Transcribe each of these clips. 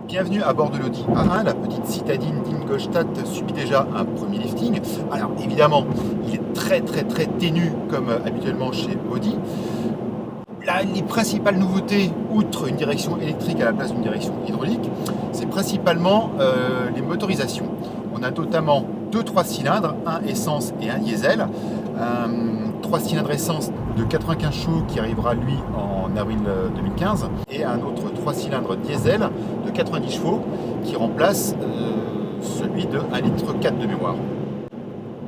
Bienvenue à bord de l'Audi A1, la petite citadine d'Ingolstadt subit déjà un premier lifting. Alors évidemment, il est très ténu comme habituellement chez Audi. Là, les principales nouveautés, outre une direction électrique à la place d'une direction hydraulique, c'est principalement les motorisations. On a notamment deux 3 cylindres, un essence et un diesel. 3 cylindres essence de 95 chevaux qui arrivera lui en avril 2015 et un autre 3 cylindres diesel de 90 chevaux qui remplace celui de 1,4 litre de mémoire.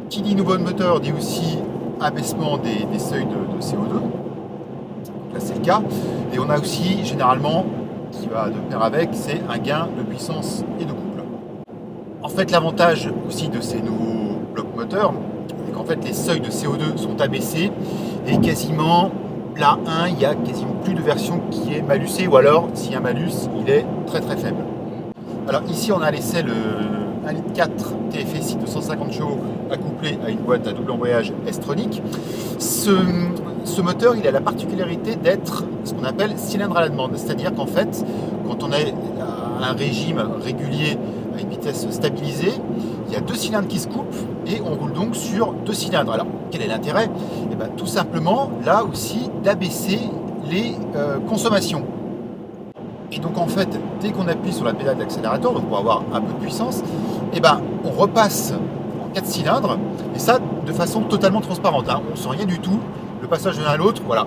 Qui dit nouveau moteur dit aussi abaissement des seuils de CO2. Là c'est le cas. Et on a aussi généralement, qui va de pair avec, c'est un gain de puissance et de couple. En fait l'avantage aussi de ces nouveaux blocs moteurs, en fait, les seuils de CO2 sont abaissés et quasiment, là, il n'y a quasiment plus de version qui est malucée, ou alors, s'il y a un malus, il est très faible. Alors ici, on a l'essai le 1,4 litre TFSI de 150 chevaux accouplé à une boîte à double embrayage S-tronic. Ce moteur, il a la particularité d'être ce qu'on appelle cylindre à la demande, c'est-à-dire qu'en fait, quand on est à un régime régulier, à une vitesse stabilisée, il y a 2 cylindres qui se coupent et on roule donc sur 2 cylindres. Alors, quel est l'intérêt ? Eh bien, tout simplement, là aussi, d'abaisser les consommations. Et donc, en fait, dès qu'on appuie sur la pédale d'accélérateur, donc pour avoir un peu de puissance, eh ben, on repasse en 4 cylindres, et ça, de façon totalement transparente. On ne sent rien du tout. Le passage de l'un à l'autre, voilà,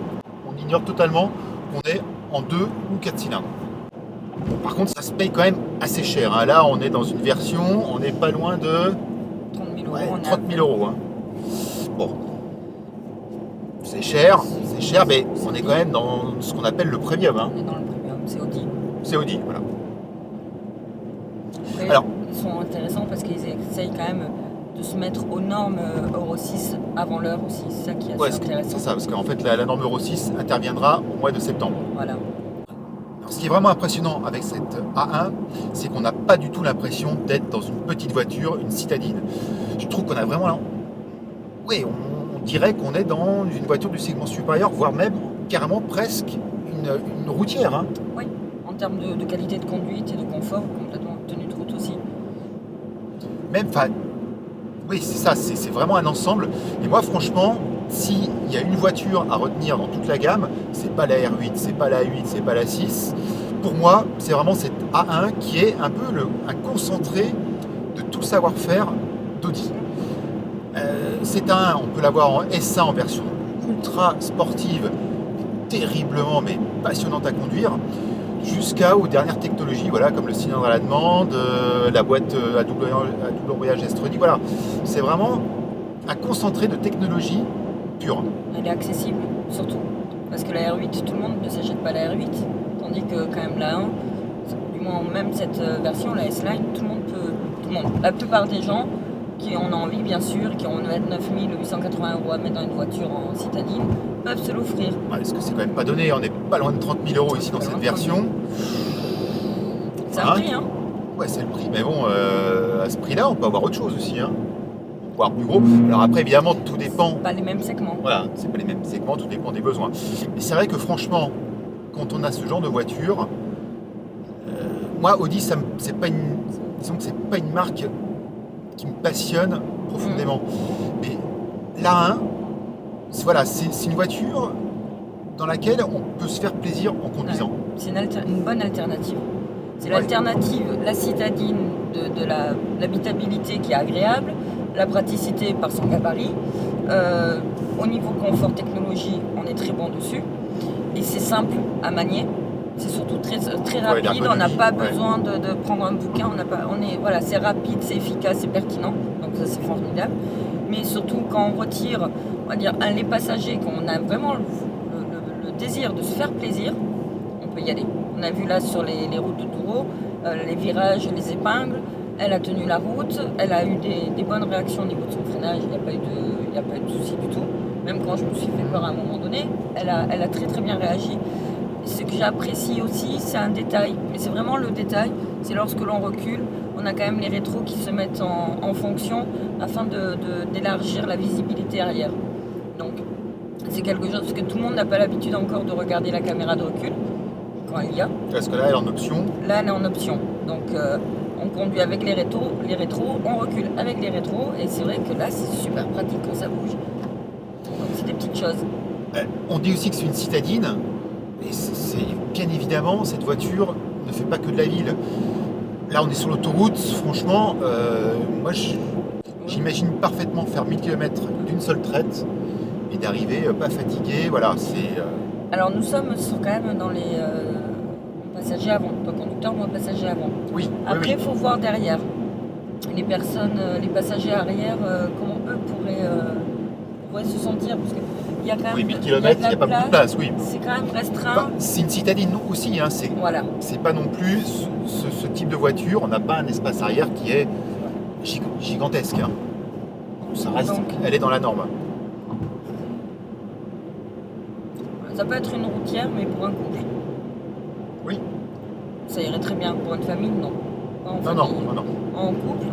on ignore totalement qu'on est en 2 ou 4 cylindres. Bon, par contre, ça se paye quand même assez cher. Là, on est dans une version, on n'est pas loin de 30 000 euros. Bon, c'est cher, mais on est quand même dans ce qu'on appelle le premium. On est dans le premium, c'est Audi. C'est Audi, voilà. Après, alors, ils sont intéressants parce qu'ils essayent quand même de se mettre aux normes Euro 6 avant l'heure aussi. C'est ça qui est assez intéressant. C'est ça, parce qu'en fait, la norme Euro 6 interviendra au mois de septembre. Voilà. Ce qui est vraiment impressionnant avec cette A1, c'est qu'on n'a pas du tout l'impression d'être dans une petite voiture, une citadine. Je trouve qu'on a vraiment... Oui, on dirait qu'on est dans une voiture du segment supérieur, voire même carrément presque une routière. Oui, en termes de qualité de conduite et de confort, complètement tenue de route aussi. Même, oui, c'est ça, c'est vraiment un ensemble. Et moi, franchement, s'il y a une voiture à retenir dans toute la gamme, c'est pas la R8, c'est pas la 8, c'est pas la 6. Pour moi, c'est vraiment cette A1 qui est un peu un concentré de tout le savoir-faire d'Audi. C'est un, on peut l'avoir en S1 en version ultra sportive, terriblement mais passionnante à conduire, jusqu'aux dernières technologies, voilà, comme le cylindre à la demande, la boîte à double embrayage S-tronic. Voilà, c'est vraiment un concentré de technologie pure. Elle est accessible, surtout. Parce que la R8, tout le monde ne s'achète pas la R8. Tandis que quand même la 1, du moins même cette version, la S-Line, tout le monde, la plupart des gens qui en ont envie, bien sûr, qui ont 29 880 € à mettre dans une voiture en citadine, peuvent se l'offrir. Ouais, parce que c'est quand même pas donné, on n'est pas loin de 30 000 € ici dans cette version. C'est un prix, Ouais, c'est le prix, mais bon, à ce prix-là, on peut avoir autre chose aussi, voire plus gros. Alors après, évidemment, tout dépend. Pas les mêmes segments. Voilà, c'est pas les mêmes segments, tout dépend des besoins. Mais c'est vrai que franchement, quand on a ce genre de voiture, moi, Audi, c'est pas une marque qui me passionne profondément. Mais la 1, voilà, c'est une voiture dans laquelle on peut se faire plaisir en conduisant. Ouais, c'est une bonne alternative. C'est l'alternative, la citadine de l'habitabilité qui est agréable, la praticité par son gabarit. Au niveau confort technologie, on est très bon dessus. Et c'est simple à manier. C'est surtout très rapide, on n'a pas besoin de prendre un bouquin, voilà, c'est rapide, c'est efficace, c'est pertinent, donc ça c'est formidable. Mais surtout quand on retire, on va dire, les passagers, quand on a vraiment le désir de se faire plaisir, on peut y aller. On a vu là sur les routes de Douro, les virages, les épingles, elle a tenu la route, elle a eu des bonnes réactions au niveau de son freinage, il n'y a pas eu de souci du tout. Même quand je me suis fait peur à un moment donné, elle a très bien réagi. Ce que j'apprécie aussi, c'est un détail, mais c'est vraiment le détail, c'est lorsque l'on recule, on a quand même les rétros qui se mettent en fonction afin d'élargir la visibilité arrière. Donc c'est quelque chose que tout le monde n'a pas l'habitude encore de regarder la caméra de recul. quand il y a. Parce que là, elle est en option. Là, elle est en option. Donc, on conduit avec les rétros, on recule avec les rétros. Et c'est vrai que là, c'est super pratique quand ça bouge. Donc, c'est des petites choses. On dit aussi que c'est une citadine. Et c'est bien évidemment, cette voiture ne fait pas que de la ville. Là, on est sur l'autoroute. Franchement, moi, j'imagine parfaitement faire 1000 km d'une seule traite et d'arriver pas fatigué. Voilà, c'est... Alors, nous sommes quand même dans les passagers avant. Toi conducteur, moi passager avant. Oui. Après, il oui. faut voir derrière. Les personnes, les passagers arrière, comment eux pourraient se sentir. Parce qu'il y a quand même... Oui, 1000 km, il n'y a pas beaucoup de place, oui. C'est quand même restreint. Enfin, c'est une citadine aussi, hein, Voilà. c'est pas non plus ce type de voiture, on n'a pas un espace arrière qui est gigantesque. Hein. Ça reste, Donc, elle est dans la norme. ça peut être une routière, mais pour un couple. Oui. Ça irait très bien. Pour une famille, non. Pas en Non, famille. non. En couple,